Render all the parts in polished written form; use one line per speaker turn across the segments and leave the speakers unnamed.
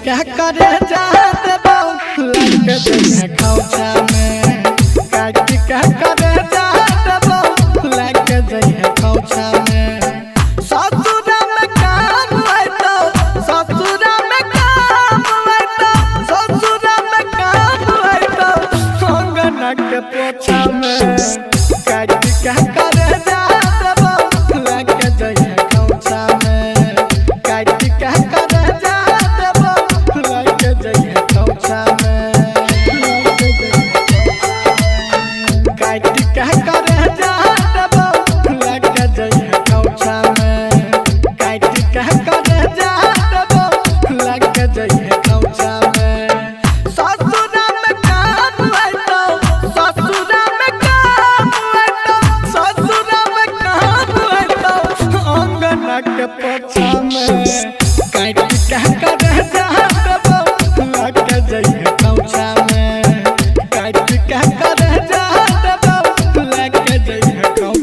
क्या करे जाते लग जइहे खौचा में काट क्या करे जाते लग जइहे खौचा में ससुर में काम होइतो ससुर में काम होइतो ससुर में काम होइतो अंगना के पोछा में काट क्या करे जाते लग जइहे खौचा में काट क्या करे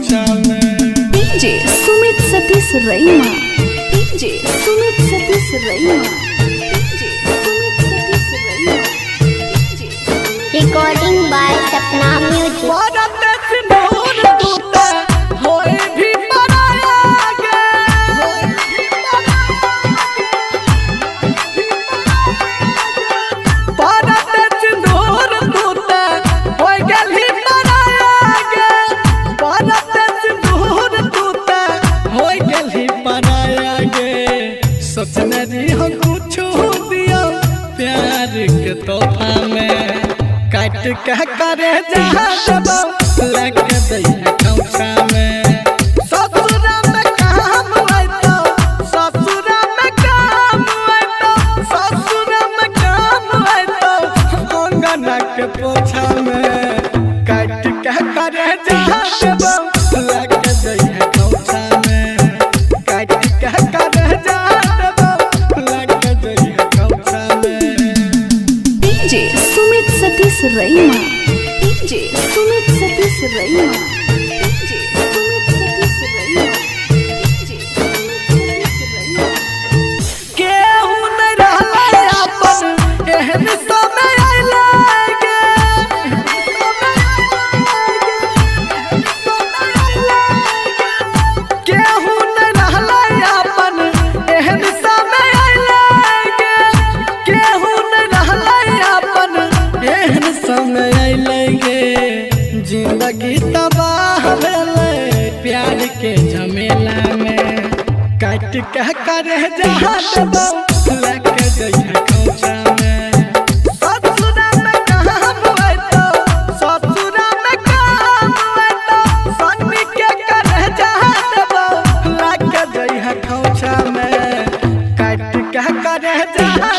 Raima DJ Sumit Satish Raima DJ Sumit Satish Raima
recording by Sapna music
तोहफा में काट क्या करे जहाँ लग जइहे खौचा में ससुर में काम होइतो ससुर में काम होइतो ससुर में काम होइतो अंगना के पोछा में काट क्या करे जहाँ लग जइहे खौचा में काट क्या करे
Sumit Satish Raima DJ Sumit Satish Raima DJ Sumit Satish Raima DJ Sumit Satish रईमा
केहू न रहले अपन एहन समय आइलागे केहू न रहले अपन एहन समय आइलागे केहू न रहले अपन एहन समय लगे जिंदगी तबाह भेले प्यार के झमेला में काट क्या करे जहाँ लग जइहे खौचा में ससुर में काम होइतो ससुर में काम होइतो सन्नी के करे जहाँ लग जइहे खौचा में काट क्या करे जहाँ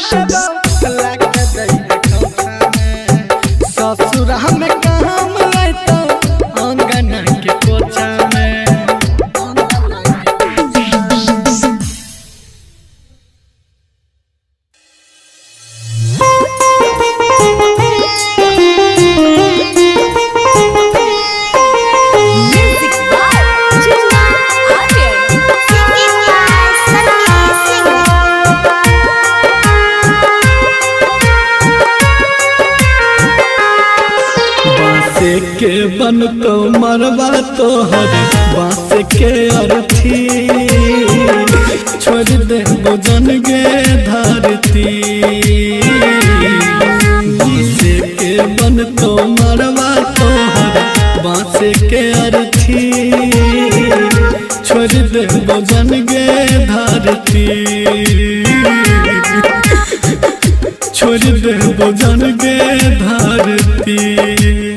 लग जइहे खौचा में ससुर में काम होइतो अंगना के पोछा में के बन तो मरवा तोहर बास के अर्थी छोड़ दे बुझन गे धरती जिसे के बन तो मरवा तोहर बास के अर्थी छोड़ दे बुझन गे धरती छोड़ दे बुझन गे धरती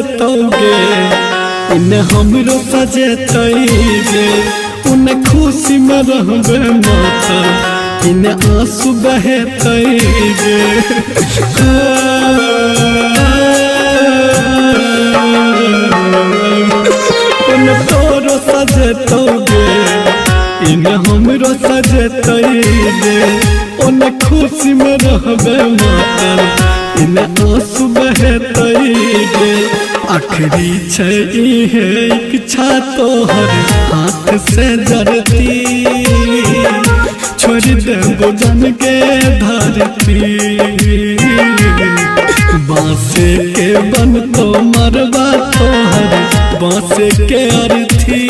सजेतोगे इन्हें हमरो सजेतोगे उन्हें खुशी में रहबे माता इन्हें आंसू बहेतोगे उन्हें तोरो सजेतोगे इन्हें हमरो सजेतोगे उन्हें खुशी में रहबे माता इन्हें आंसू बहेतोगे आखिरी छै इहे इच्छा तोहर हाथ से जरती छोड़ देबो जन के धरती बांसे के बन तो मरबा तोहर बांसे के अर्थी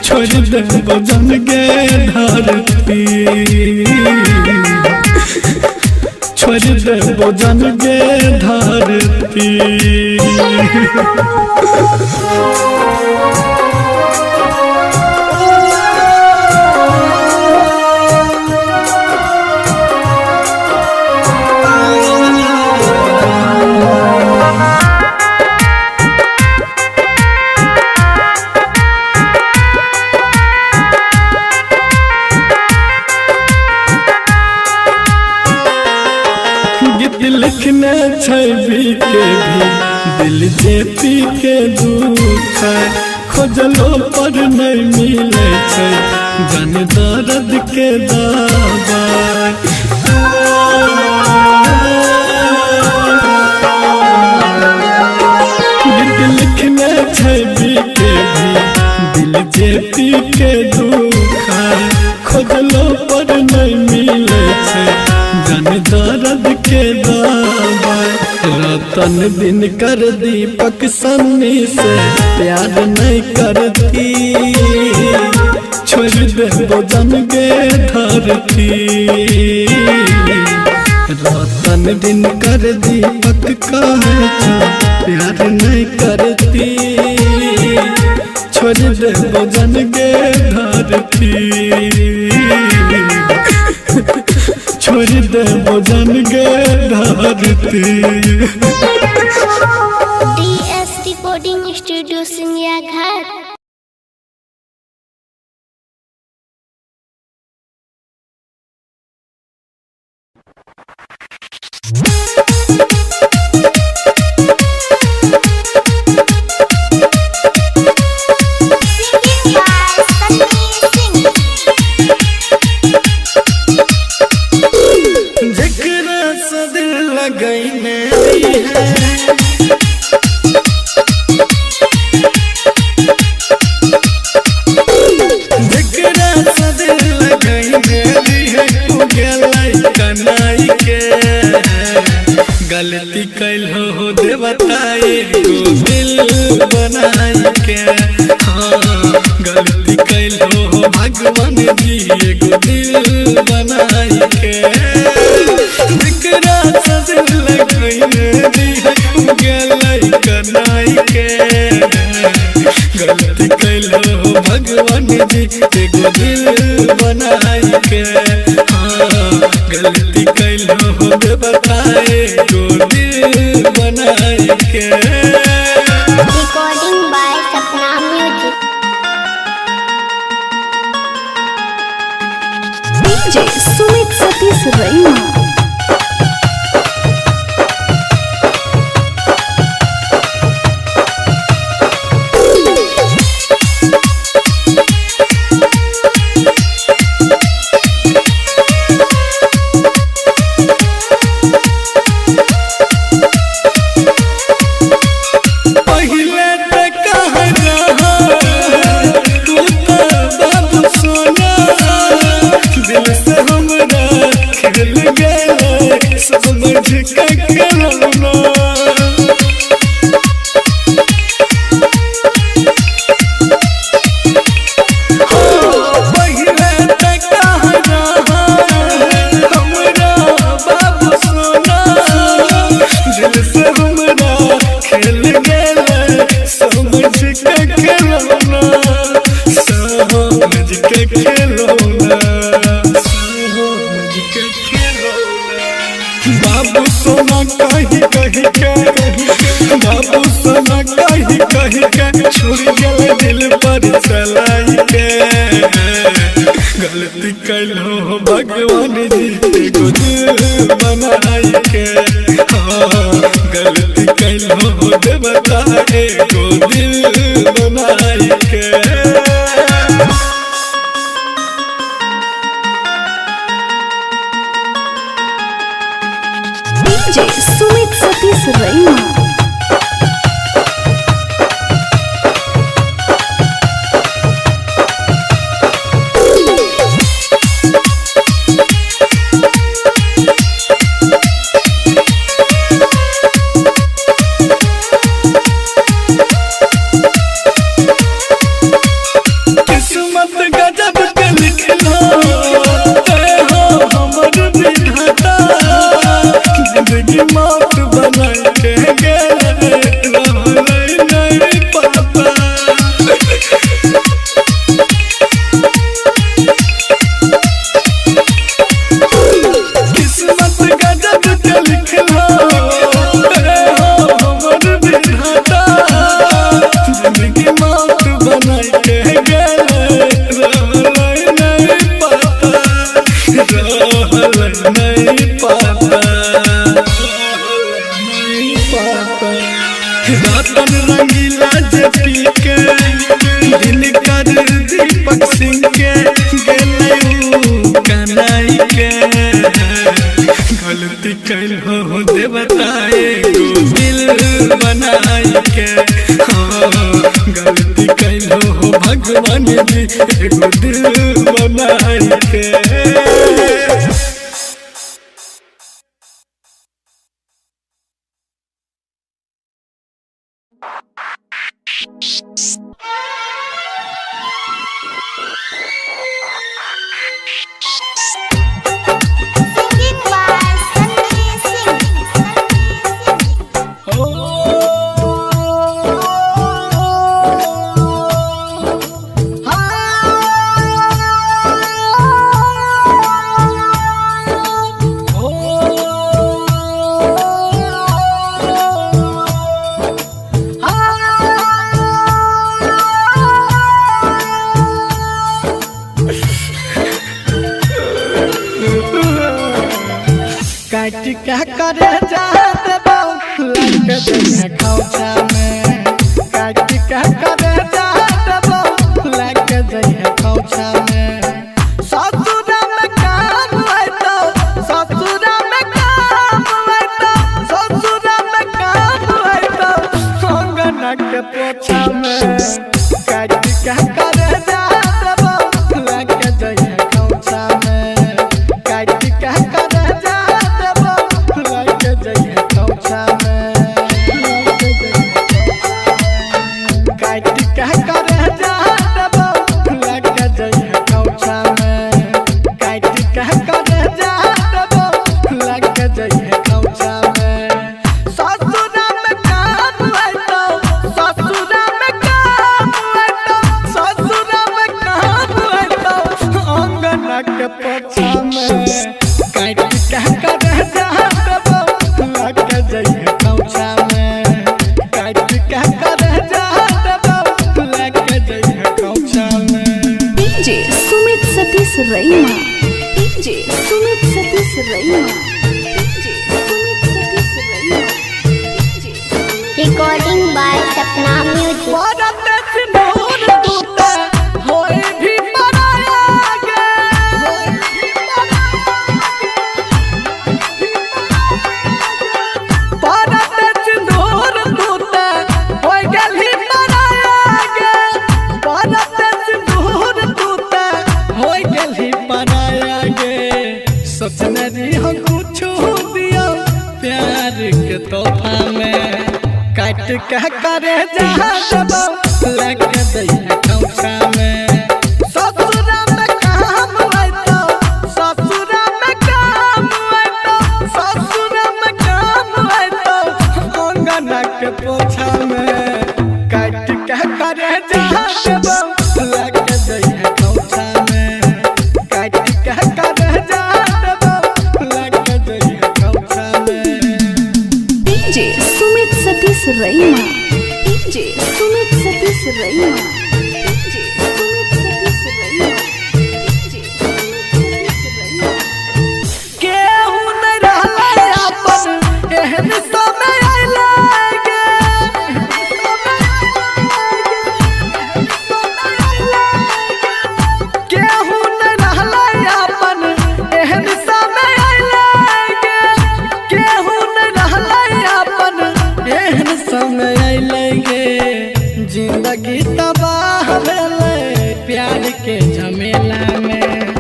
छोड़ देबो जन के धरती छोड़ देबो जन के धरती लिखने छवि के भी दिल जेपी के दुख खोजलो पर नहीं मिले छै जन दर्द के दवाई लिखने छवि के भी दिल जेपी के दुख खोजलो पर नहीं मिले छै जन दर्द के दवाई रतन दिन कर दीपक सन्नी से प्यार नहीं करती छोड़ देबो जन के धरती रतन दिन कर दीपक कहे प्यार नहीं करती छोड़ देबो जन के धरती छोड़ देबो जन के धरती
DS Recording Studio सिंगिया घाट।
गलती कैल हो दे बताए को दिल बनाई के हाँ गलती कैल हो भगवान जी एगो दिल बनाई के विकराल दिल लगई कनाई के गलती कैल हो भगवान जी एगो दिल बनाई के हाँ गलती कैल हो दे बताए
Recording by Sapna Music.
DJ Sumit Satish Raima.
दिल बनाई के।
डीजे सुमित सतीश रईमा।
किस्मत गजब के लिखला ते हो हमर विधाता, जिंदगी मौत बनाई के गेले रहलै नहीं पता। किस्मत गजब के लिखला ते हो हमर विधाता, जिंदगी मौत बनाई के गेले रहलै नहीं पता, रहलै नहीं पता, नहीं पता। रतन रंगीला जे पी के दिल कर दीपक सिंह के गेलै उ कनाई के। गलती कैल हो देवताए गो दिल बनाई के। गलती कैल हो भगवान जी एगो दिल बनाई के।
Singing by Sanjay Singh.
काट क्या करे जात बाऊ लग जइहे खौचा में। काट क्या करे जात बाऊ लग जइहे खौचा में। ससुरा में काम आइतो, ससुरा में काम आइतो, ससुरा में काम आइतो, अंगना के पोछा में। काट क्या करे जात बाऊ लग जइहे खौचा में। काट क्या करे जात बाऊ लग जइहे खौचा में। काट क्या करे जात बाऊ लग जइहे खौचा में। काट क्या करे जात बाऊ लग जइहे खौचा में। ससुरा में काम आइतो, ससुरा में काम आइतो, ससुरा में काम आइतो, अंगना के पोछा में। काट क्या करे जात बाऊ लग जइहे खौचा में। काट क्या करे जात बाऊ लग जइहे खौचा में।
DJ Sumit Satish Raima. DJ Sumit Satish Raima. DJ Sumit Satish Raima. DJ
Recording by Sapna Music.
Bharat सिंदूर टूटे होए भी पराया गे। भारत सिंदूर टूटे होए गेली पराया गे। भारत सिंदूर टूटे होए गेली पराया गे। सोचने रही हम कुछ दिया प्यार के तोहफा में। काट क्या करे जात बाऊ लग जइहे खौचा में। ससुरा में काम आइतो, ससुरा में काम आइतो, ससुरा में काम आइतो, अंगना के पोछा में। काट क्या करे जात बाऊ लग जइहे खौचा में। काट क्या करे जात बाऊ लग जइहे खौचा में।
DJ Sumit Satish Raima. DJ Sumit Satish Raima. DJ Sumit Satish Raima. DJ Sumit Satish रईमा।
केहू नहीं रहलै अपन एहन समय आइले गे। जिंदगी तबाह भेले प्यार के झमेला में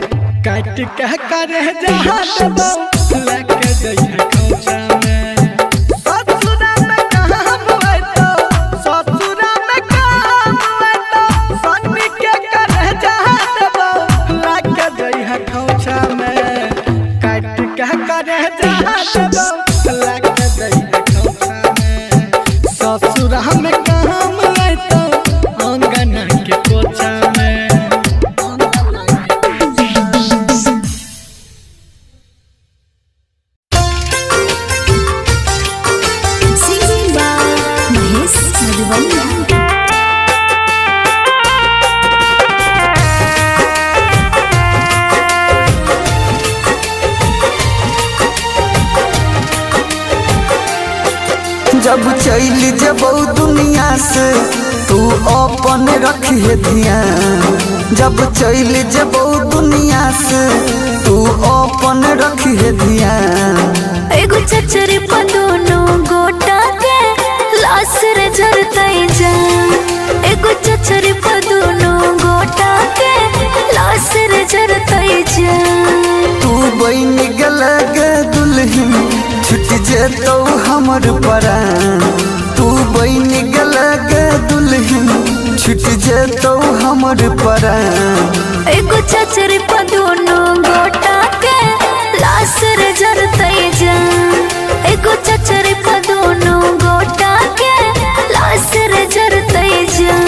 काट कह कर जहाँ देबो लेके जइहे खोचा में ससुरा में काम होय तो ससुरा में काम होय तो सन्नी के कर जहाँ देबो लेके जइहे खोचा में काट कह कर जहाँ देबो लेके जइहे खोचा में ससुरा में काम होय तो अंगना के कोचा में
Singing by Mahesh Madhuvania.
जब चल जबौ दुनिया से तू अपन रखिए ध्यान जब चल जबौ दुनिया से तू अपन रखिए ध्यान
एगो चचरी पर दोनों गोटा के लाश रे झरतई जा एगो चचरी पर दोनों गोटा के लाश रे झरतई जा
तू बन गलग दुल्हन छुट जेतौ हमर परान तू बन गलग दुल्हन छुट जेतौ हमर परान
एगो चचरी पर दोनों गोटा के लाश रे झरतई जा एगो चचरी पर दोनों गोटा के लाश रे झरतई जा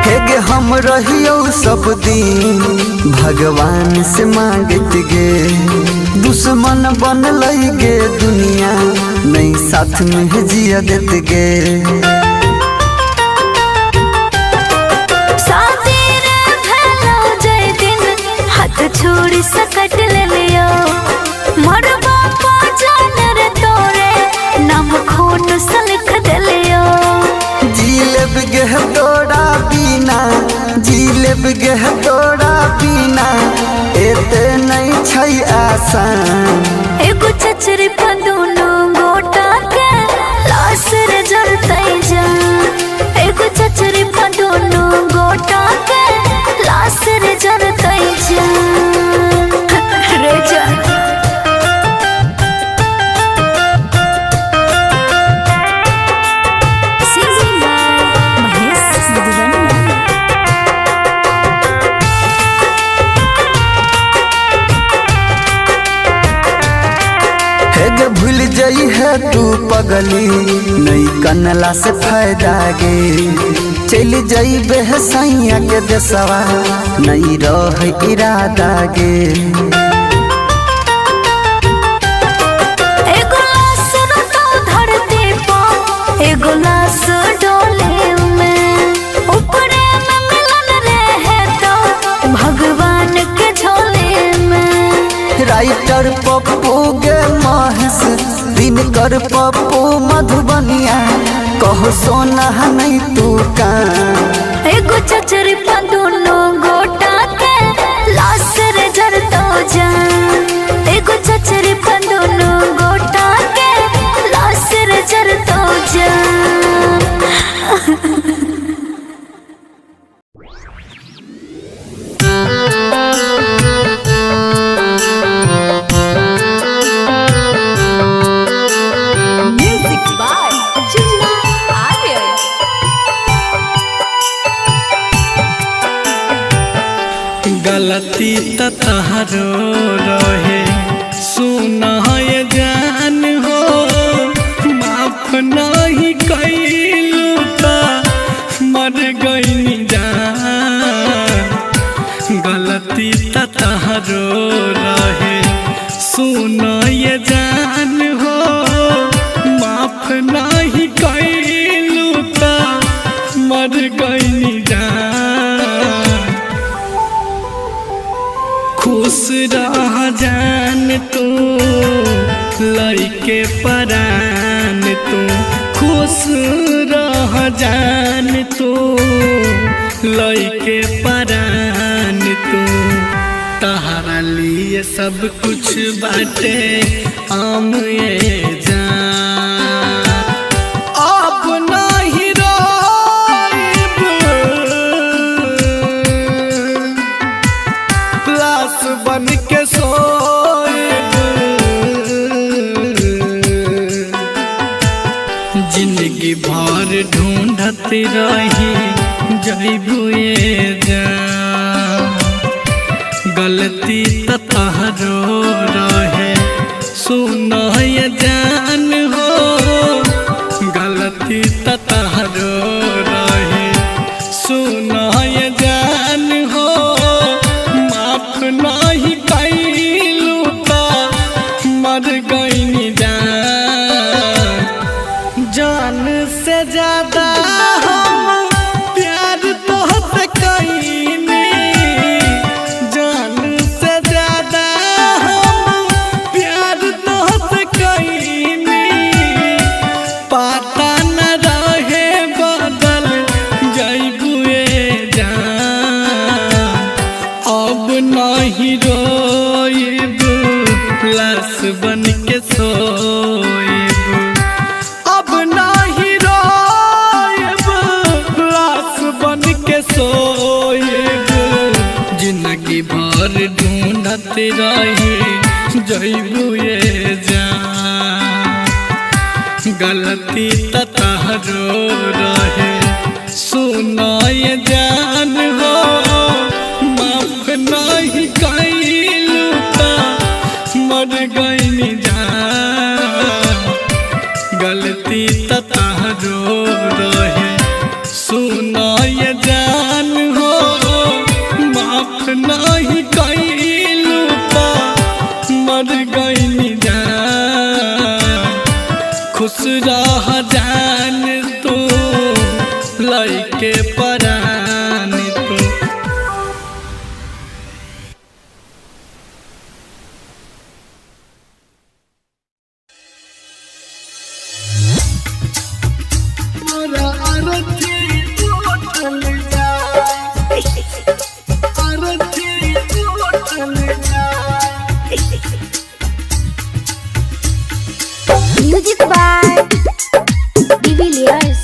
हेगे हम रहियो सब दिन भगवान से मांगत गे दुश्मन बन गे दुनिया नहीं साथ में जिया देत गे
शादी रे भेलो जय दिन हाथ छोड़ी सकट ले लियो मरबा पा जान रे तोरे नाम खून से लिख दे लियो
जीलेब गे तोरा बिना जीलेब गे तोरा बिना एते नहीं छै आसान
एगो चचरी पर दोनों गोटा के लाश रे जरतई जा एगो चचरी पर दोनों गोटा के लाश रे जरतई जा रे जा Singing by Mahesh Madhuvania.
हेगे भूल जाई है तू पगली नहीं कनला से फायदा गे चल जाई बेहसैया के देसवा नहीं रह इरादा गे
एगो लाश रोतो धरती पर एगो लाश डोले में ऊपरे में मिलन रहे तो भगवान के झोले में
राइटर पप्पू गे महेश दिनकर पप्पू मधुबनिया कहो सोना नहीं तू का
एगो चचरी पर दोनों गोटा के लाश रे झरतो जा एगो चचरी पर दोनों गोटा के लाश रे झरतो जा Music by Chunna Aryan.
गलती त तहरो रहे सुना ये जान हो माफ नहीं कैलू त मर गई जान गलती त तहरो रहे सुना ये जान हो माफ नहीं कैलू त मर गई जान खुश रह जान तू लइके परान तू खुश रह जान तू लइके परान तू तहरा लिए सब कुछ बाटे आम ये जान अब नहीं रोइब लाश बन के सोइब जिंदगी भर ढूंढत रही जइबू ये जान गलती त तहरो रहे सुन ये जान हो गलती त तहरो रहे सुन ये जान हो माफ नहीं कैलू त मर गईनी जान से ज्यादा हम प्यार तोहसे कईनी जान से ज्यादा हम प्यार तोहसे कईनी पता न रहे बदल जइबू ये जान अब नहीं रोइब लाश बन के सोइब अब नहीं रोइब लाश बन के सोइब जिंदगी भर ढूंढत रही जइबू ये जान गलती त तहरो रहे सुन ये जान हो माफ नहीं कैलू त मर गईनी जान गलती त तहरो रहे सुन ये जान हो माफ नहीं कैलू त मर गईनी जान खुश रह जान तू लइके परान तू
Music by Divilliers.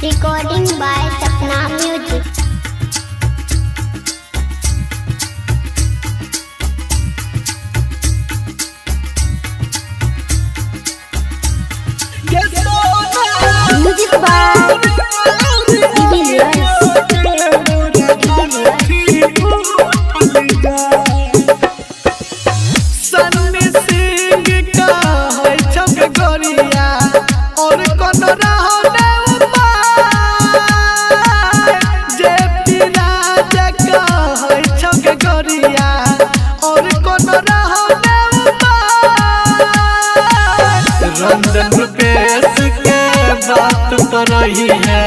Recording by Sapna Music. Music by
Sunny Singh का है छक गोरिया और कोनो रहो ने उपाय जे पिराज का है छक गोरिया और कोनो रहो ने उपाय रंजन रुपेश के बात पर रही है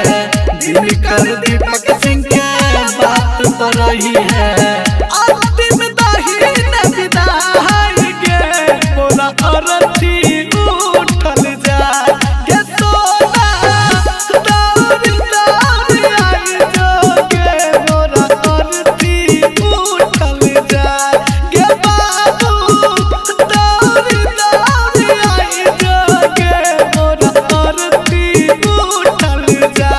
दिनकर दीपक सिंह के बात पर रही है अंतिम दाहिन विदाई गे बोला अरथी उठल जा के सोना दौड़ दौड़ आई जो गे बोला अरथी उठल जा के बाबू दौड़ दौड़ आई जो गे बोला अरथी उठल जा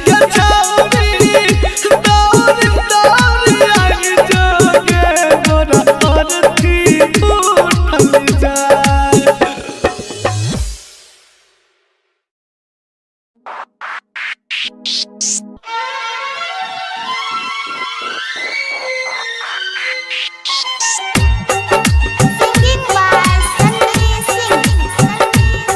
के छौरी दौड़ दौड़ आई जो गे बोला अरथी उठल जा
Singing by Sanjay Singh.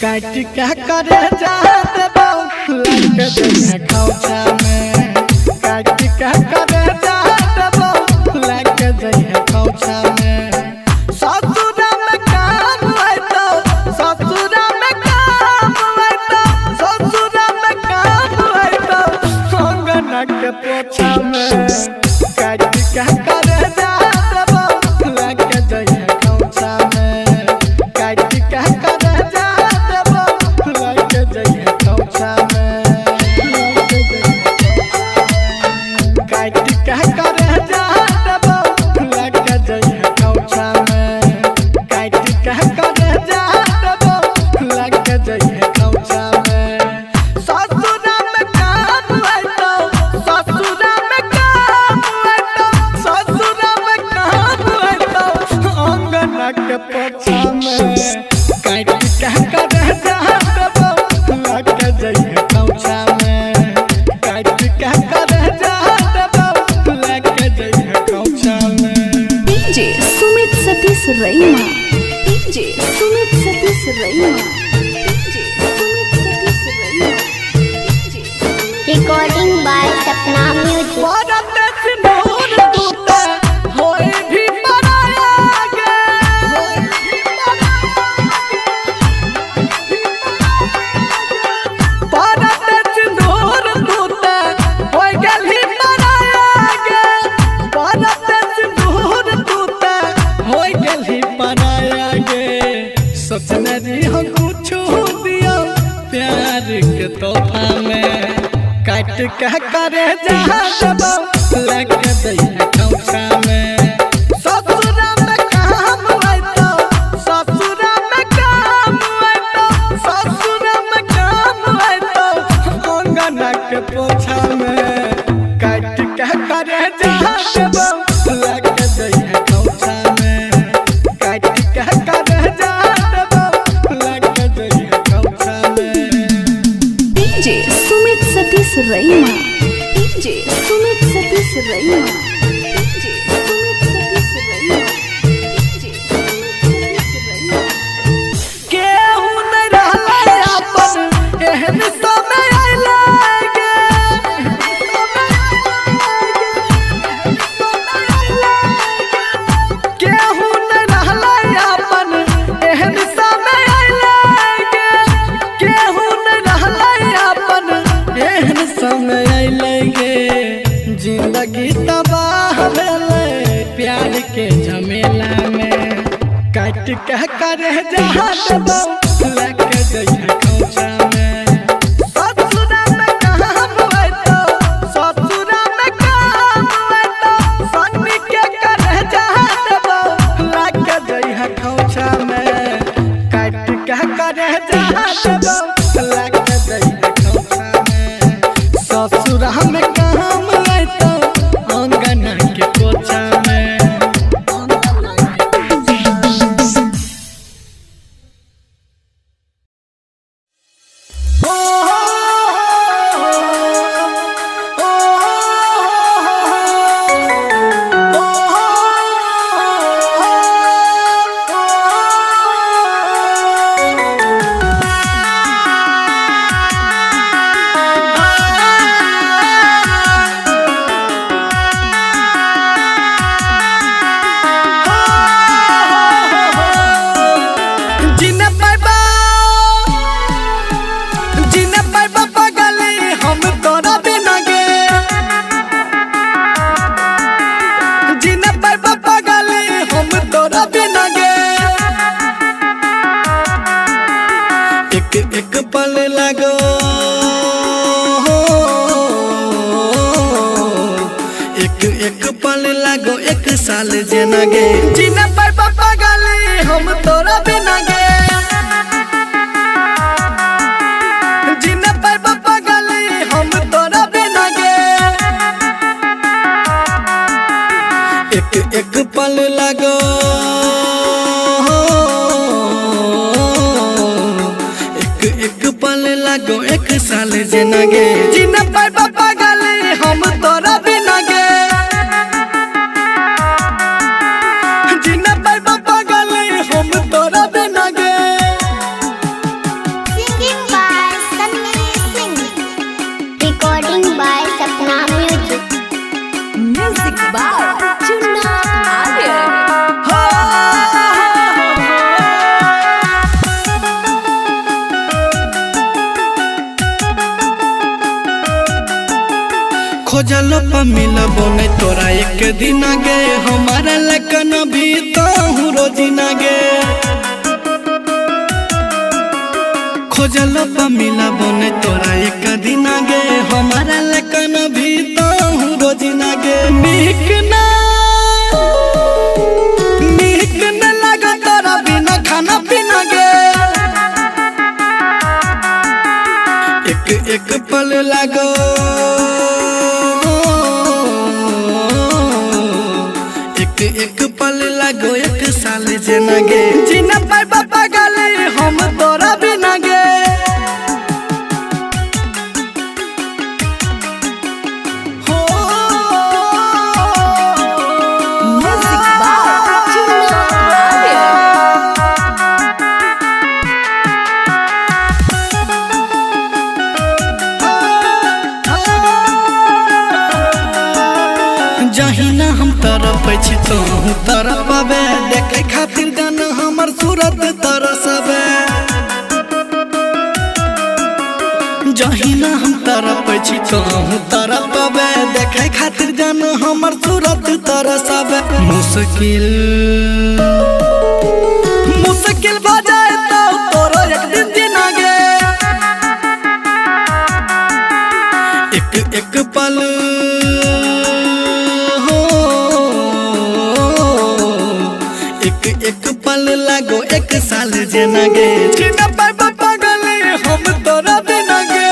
काट क्या करे जाते बाबू लग जइहे खौचा में काट क्या करे जाते बाबू लग जइहे खौचा में ससुर में काम है तो ससुर में काम है तो ससुर में काम है तो अंगन के पोछा में काट क्या करे जाते बाबू लग जइहे खौचा में काट क्या करे जाते बाबू लग जइहे खौचा में काट क्या करे जाते बाबू लग जइहे खौचा में काट क्या करे जाते बाबू लग जइहे खौचा में ससुर में काम है तो ससुर में काम है तो ससुर में काम है तो अंगन के पोछा में काट क्या करे जाते बाबू लग जइहे खौचा में काट क्या करे जाते बाबू लग जइहे खौचा में
DJ Sumit Satish Raima DJ Sumit Satish Raima DJ Sumit Satish Raima DJ
Recording by Sapna Music.
Bharat सिंदूर दूते होए भी मराया गे भारत सिंदूर दूते होए गेल ही मराया गे भारत सिंदूर दूते होए गेल ही मराया गे सोचने जी हो कुछ दिया प्यार के तोहफा में काट क्या करे जहाँ लग जइहे खौचा में ससुर में काम है तो ससुर में काम है तो ससुर में काम है तो अंगन के पोछा में काट क्या करे जहाँ लग जइहे खौचा में काट क्या करे जहाँ लग जइहे खौचा में
DJ Sumit Satish Raima DJ Sumit Satish Raima DJ Sumit Satish Raima DJ Sumit Satish रईमा
केहू नहीं रहले अपन एहन समय आइले गे केहू नहीं रहले अपन एहन समय आइले गे केहू नहीं रहले अपन एहन समय आइले गे जिंदगी तबाह भेले प्यार के झमेला में काट कह कर जहाँ देबो लेके जइहे खोचा में ससुरा में काम होइतो ससुरा में काम होइतो सन्नी के कर जहाँ देबो लेके जइहे खोचा में काट कह कर जहाँ देबो लेके जइहे खोचा में ससुरा में काम होइतो अंगना के कोचा में एक पल लगो एक पल लगो एक साल जेना गे जीना पर पापा गाली हम तोरा बिना गे जीना पर पापा गाली हम तोरा बिना गे एक पल लगो एक पल लगो एक साल जेना गे जीना पर पापा गाली हम तोरा बिना गे जीना पर पापा गाली हम तोरा बिना गे
Singing by Sunny Singh. Recording by Sapna Music.
Music by Chunna Arya. खोजलो पर मिलबो नहीं तोरा एक दिन गे हमारा लगन भी तो हूँ रोजिना गे खोजलो पर मिलबो नहीं तोरा एक दिन गे हमारा लगन भी तो हूँ रोजिना गे नीक न लगा तोरा बिना खाना पीना गे एक पल लगो एक पल लगो एक साल जेना गे जीना पर पापा गाली हम तोरा बिना गे Music by Chunna Arya.
जहिना हम तरफ छी तो हूँ तरफ पाबे देखे खातिर गाना हमर सूरत तरसबे जहिना हम तरफ छी तो हूँ तरफ पाबे देखे खातिर गाना हमर सूरत तरसबे मुश्किल भ जाए तो तोरो एक दिन जीना गे एक पल एक पल लगो एक साल जेना गे जीना पर पापा गाली हम तोरा बिना गे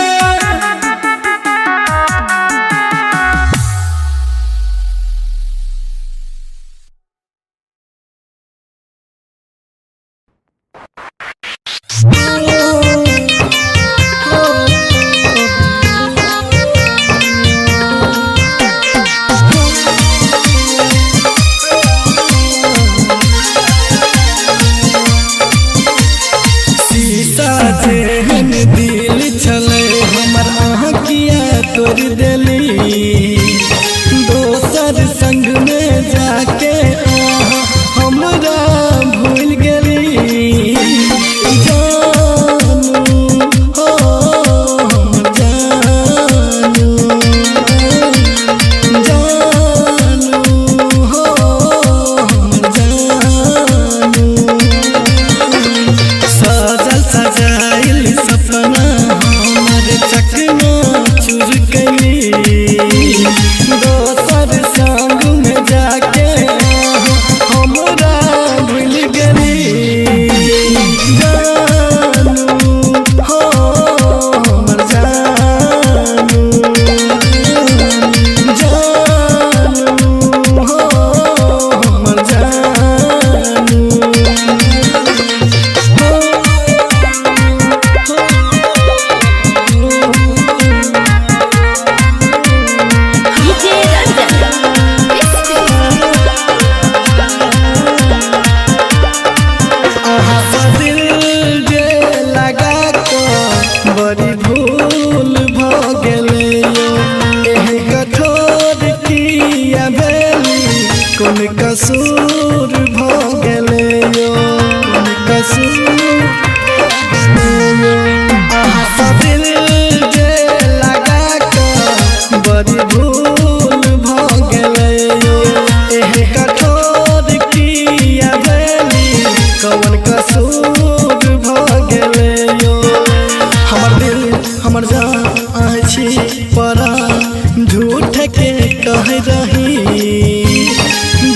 किया भेली कौन कसूर भ गेले यो कौन कसूर आहा सा दिल जे लगा के बड़ी भूल भ गेले यो एहे कठोर किया भेली कौन कसूर भ गेले यो हमर दिल हमर जान अछि परा झूठ के कह रही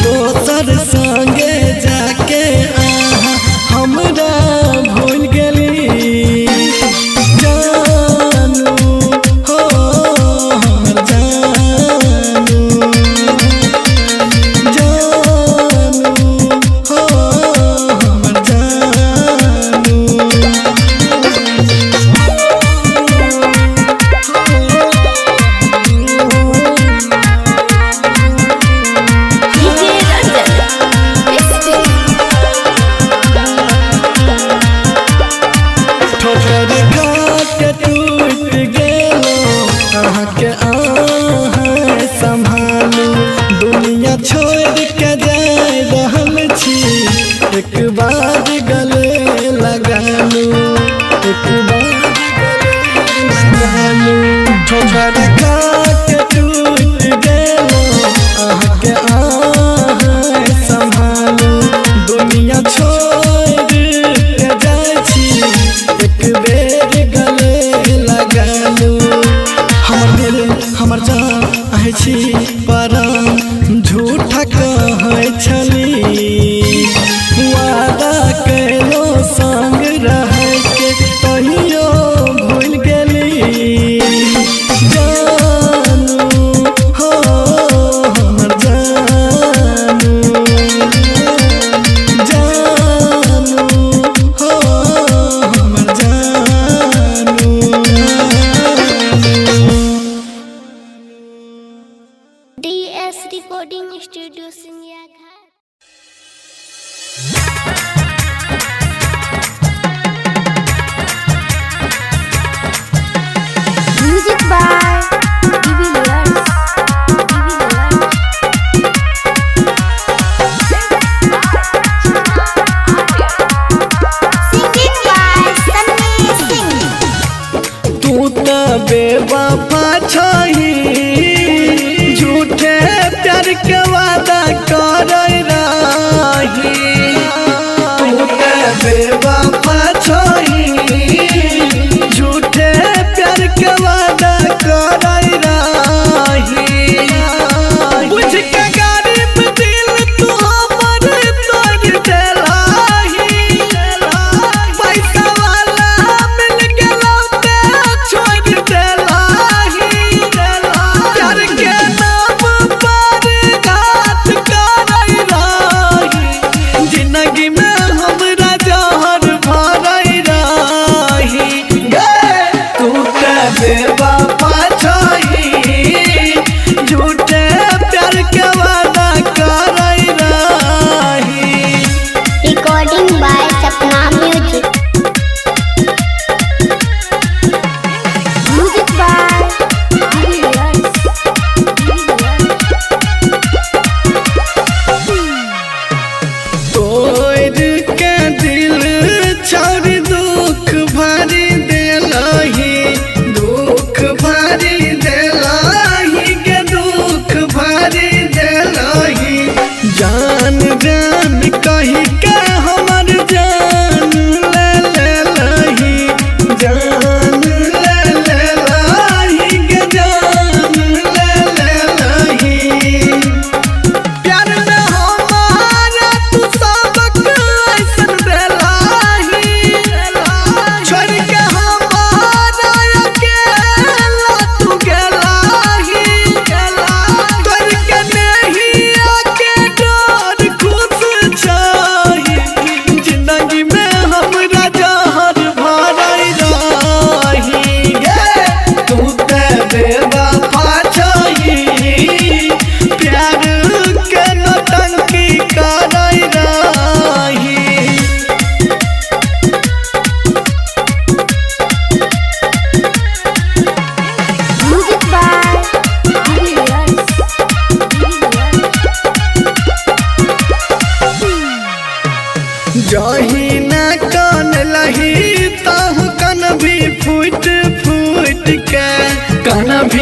दोसर संगे जाके आहा हमरा भूल गेली जानू हो हमर जानू जानू हो हमर जानू
डीजे रंजन मिक्सिंग
ठोकर खाके टूट गेलो अहाँके अहाँ संभालू दुनिया छोड़ के जाय रहल छी एक बार गले लगालू एक बार गले लगालू ठोकर खाके टूट गेलो अहाँके अहाँ संभालू दुनिया छोड़ के जाय छी एक बेर गले लगालू हमर दिल हमर जान आहे छी परान झूठा कहै छली वादा कैलो संग रहै के तहियो भूल गेली जानू हो हमर जानू जानू हो हमर जानू
DS Recording Studio Singya Ghat.
Music by
Singing by Sunny Singh.
तू तो बेवफा छही झूठे प्यार के वादा कर रही तू तो बेवफा छही झूठे प्यार के वादा कर रही बुझ के गरीब दिल तू हमर तोड़ देलही पैसा वाला मिल गेलौ ते छोड़ देलही प्यार के नाम पर घात करई रही जिंदगी में हमरा जहर भरई रही तू ते बेवफा छही झूठे प्यार के वादा करई रही
Recording by Sapna Music.
Music by
तोड़ के दिल छोड़ दुख भरी देलही दुख भरी देलही के दुख भरी देलही जान जान कही के हमर जान ले लेलही जान ले लेलही के जान ले लेलही प्यार में हमारा तू सबक ऐसन देलही छोड़ के हमारा अकेला तू गेलही तोड़ के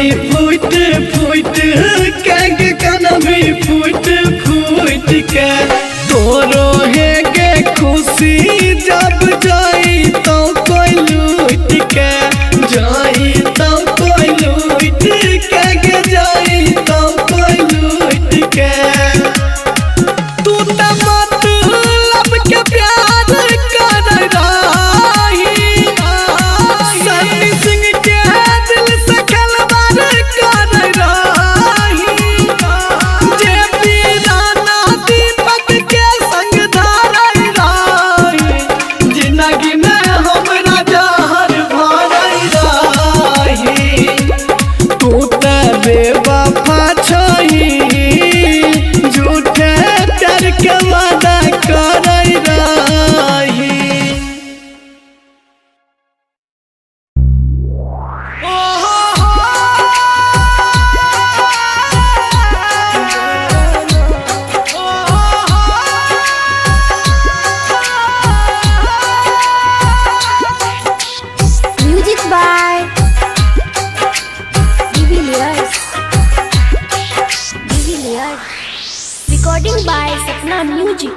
भी फूट फूट के गाना भी फूट फूट के तोरो है गे खुशी जब जाई तो कोई लूट के जाई तो कोई लूट के गे जाई तो कोई लूट के तू तो मतलब के प्यार कर रही सन्नी सिंह के दिल से खिलवाड़ कर रही जे पीराना दीपक के संग धारई रही जिंदगी में हमरा जहर भरई रही तू तो बेवफा छही झूठे प्यार के वादा करई रही
Music by Divilliers. Recording by Sapna Music.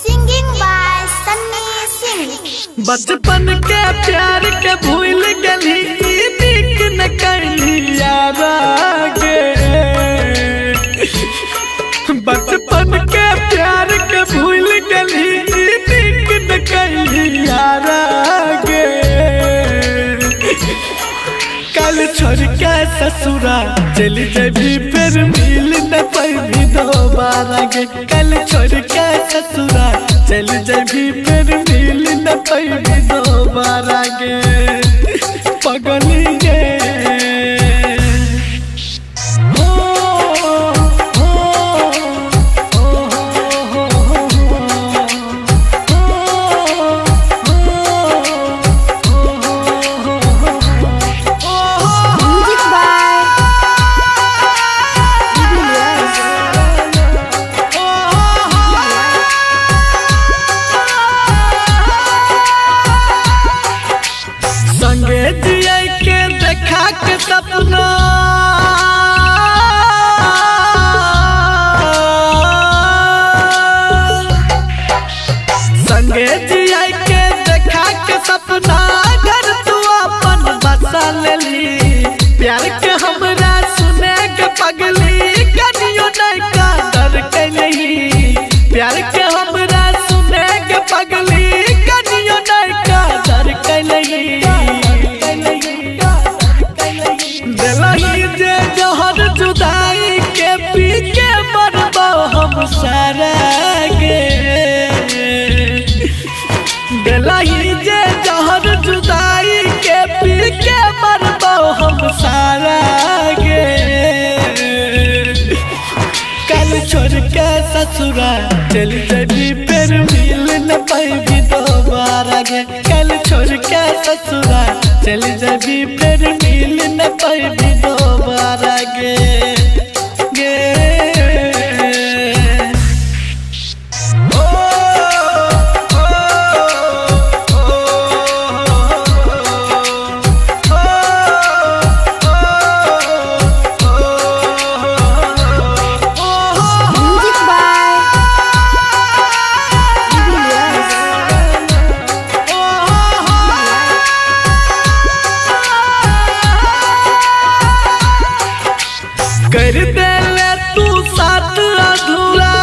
Singing by Sunny Singh.
बचपन के प्यार के भूल गली नीक न कैली यारा गे बचपन के प्यार के भूल गली नीक न कैली यारा गे कल छोड़ के ससुरा चली जबी फिर मिल न पाई दोबारा गे कल छोड़ के ससुरा चली जबी फिर मिल न पाई दोबारा गे पगली गे
Music by Divilliers.
संगे जिया के देखा के सपना संगे जिया के देखा के सपना घर तू अपन बसा लेली प्यार के हमरा सुने के पगली कनियो नहीं का डर के नहीं प्यार के हमरा सुने के पगली कनियो नहीं का डर के नहीं दिलही जे जहर जुदाई के पी के मरबो हम सारा गे दिलही जे जहर जुदाई के पी के मरबो हम सारा गे कल छोड़ के ससुरा चल जबी फिर मिल न पाई दोबारा गे कल छोड़ के ससुरा चल जबी फिर मिल न पाई दोबारा गे गे
Music by Divilliers.
कर दे ले तू साथ अधूरा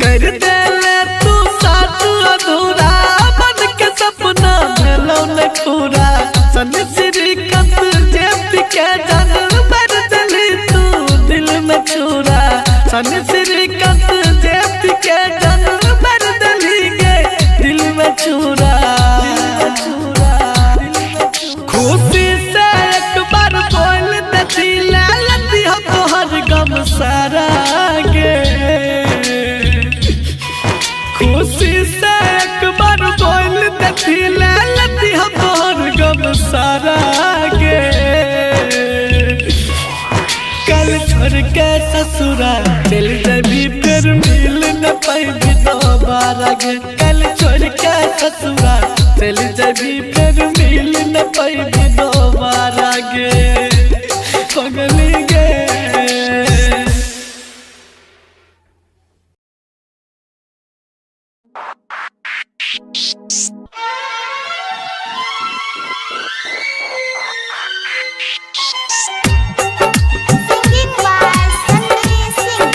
कर दे ले तू साथ अधूरा बन के सपना भेलो न पूरा सन्नी श्रीकांत जेपी के जान भर दिली तू दिल में छुरा सन्नी श्रीकांत जेपी के जान भर दिली गे दिल में छुरा खुशी से एक बार बोल देती ले लेती हो तोहर गम सारा गे खुशी से एक बार बोल देती ले लेती हो तोहर गम सारा गे कल छोड़ के ससुरा चल जबी फिर मिल न पाई दोबारा लागे कल छोड़ के ससुरा चल जबी फिर मिल न पैबी दोबारा गे पगली गे।
Singing by Sunny Singh.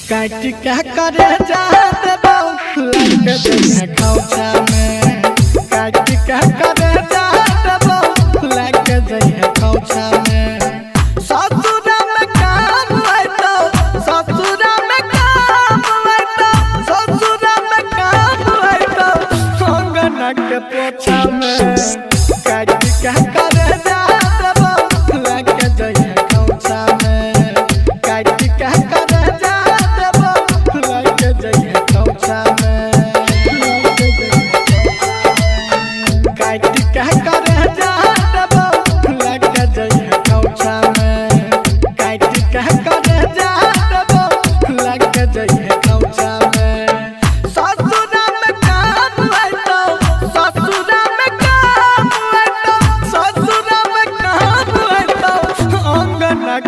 काट क्या करे जाते बाऊ लग जइहे खौचा में। काट क्या करे जाते बाऊ लग जइहे खौचा में। ससुरा में काम आइतो ससुरा में काम आइतो ससुरा में काम आइतो अंगना के पोछा में। काट क्या करे जाते बाऊ लग जइहे खौचा में। काट क्या करे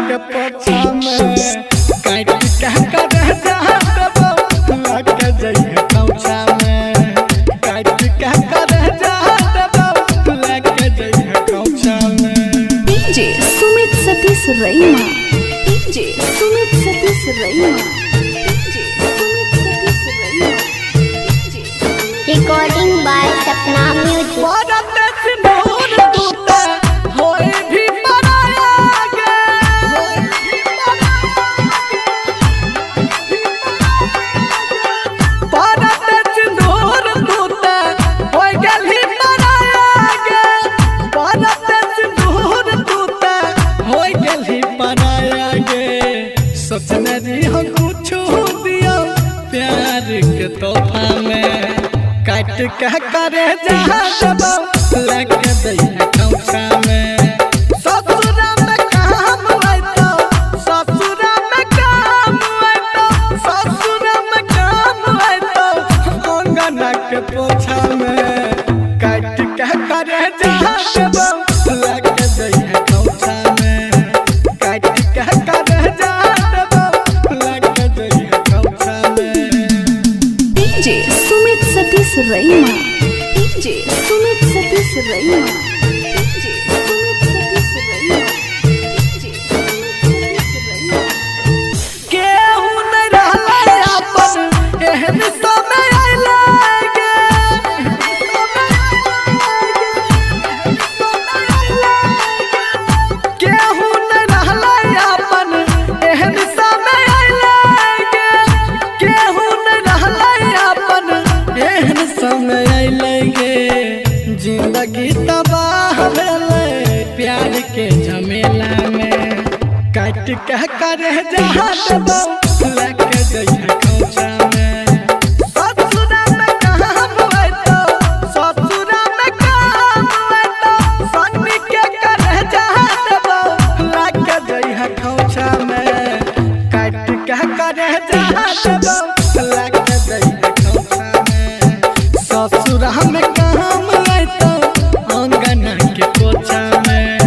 के पोछा में। काट क्या करे जाते बाऊ लग जइहे खौचा में। काट क्या करे जाते बाऊ लग जइहे खौचा में।
DJ Sumit Satish Raima, DJ Sumit Satish Raima, DJ Sumit Satish Raima, DJ
Recording by Sapna Music.
परत सिंदूर टूटे होए भी पराया गे। परत सिंदूर टूटे होए गेली पराया गे। परत सिंदूर टूटे होए गेली पराया गे। सोचने रही हो कुछ दियो प्यार के तोहफा में। काट क्या करे जाते बाऊ लग जइहे खौचा में। ससुरा में काम आइतो ससुरा में काम आइतो ससुरा में काम आइतो अंगना के पोछा में। काट क्या करे जाते बाऊ लग जइहे खौचा में। काट क्या करे जाते बाऊ लग जइहे खौचा में।
DJ Sumit Satish Raima, DJ Sumit Satish Raima, DJ Sumit Satish Raima, DJ Sumit Satish रईमा।
केहू नहीं रहले अपन एहन समय आइले गे। केहू नहीं रहले अपन एहन समय आइले गे। केहू नहीं रहले अपन एहन समय आइले गे। जिंदगी तबाह भेले प्यार के झमेला में। काट क्या करे जाते बाऊ लग जइहे खौचा में। ससुरा में काम आइतो ससुरा में काम आइतो सन्नी के करे जाते बाऊ लग जइहे खौचा में। काट क्या करे जाते बाऊ लग जइहे खौचा में। ससुरा में काम आइतो अंगना के पोछा में।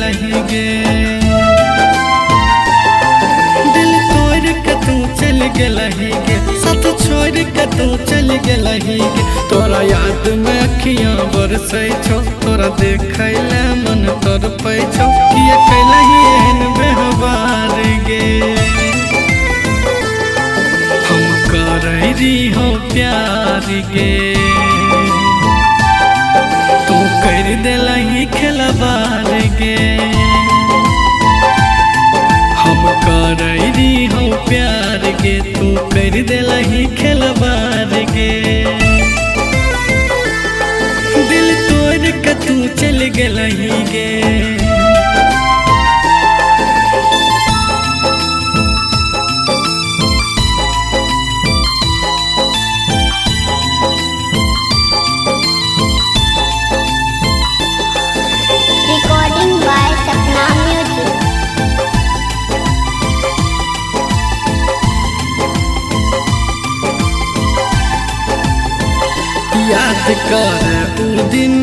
गेलही गे दिल तोड़ के तू चल गेलही गे साथ छोड़ के तू चल गेलही गे तोरा याद में अखियां बरसै छौ तोरा देखै ले मन तड़पै छौ किया कैलही एहन व्यवहार गे हम करै रहियो प्यार गे तू कर देलही खिलवाड़ गे हम करै रहियो प्यार गे तू कर देलही खिलवाड़ गे दिल तोड़ के तू चल गेलही गे
Recording by Sapna Music.
याद कर उ दिन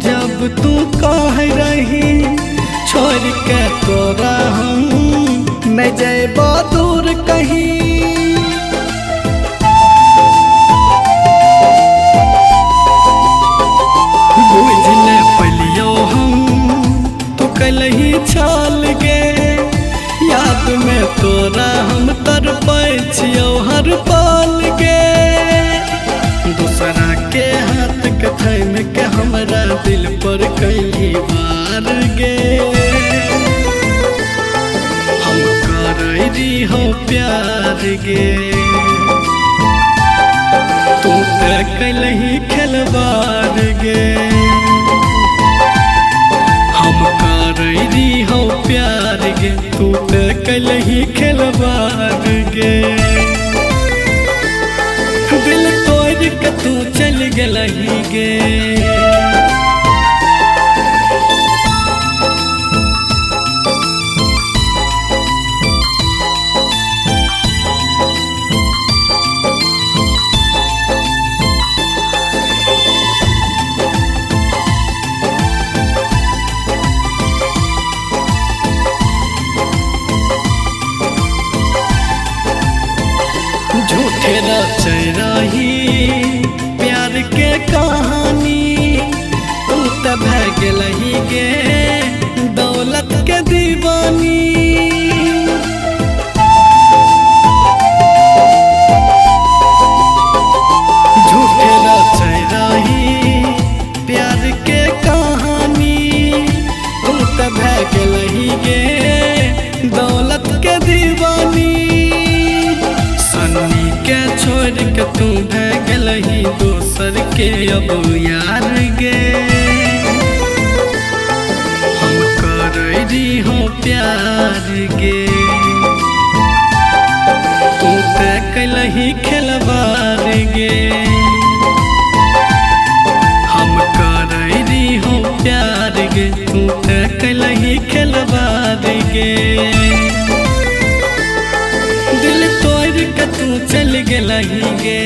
जब तू कह रही छोड़ के तोरा हम मैं जैबो दूर कहीं बुझ ले पलियो हम तू कलही छाल गे याद में तोरा हम तड़पै छियौ हर पल गे दूसरा के हाथ के थाम के हमरा दिल पर कैली वार गे हम करै रहियो प्यार गे तू ते कैलही खिलवाड़ गे हम करै रहियो प्यार गे तू ते कैलही खिलवाड़ गे दिल तोड़ के तू चल गेलही गे झूठे रचै रही प्यार के कहानी तू त भै गेलही गे दौलत के दीवानी झूठे रचै रही प्यार के कहानी तू त भै गेलही गे दौलत के दीवानी सन्नी के छोड़ के तू भै गेलही दोसर के अब यार गे हम करै रहियो प्यार गे तू ते कैलही खिलवाड़ गे हम करै रहियो प्यार गे तू ते कैलही खिलवाड़ गे दिल तोड़ के तू चल गेलही गे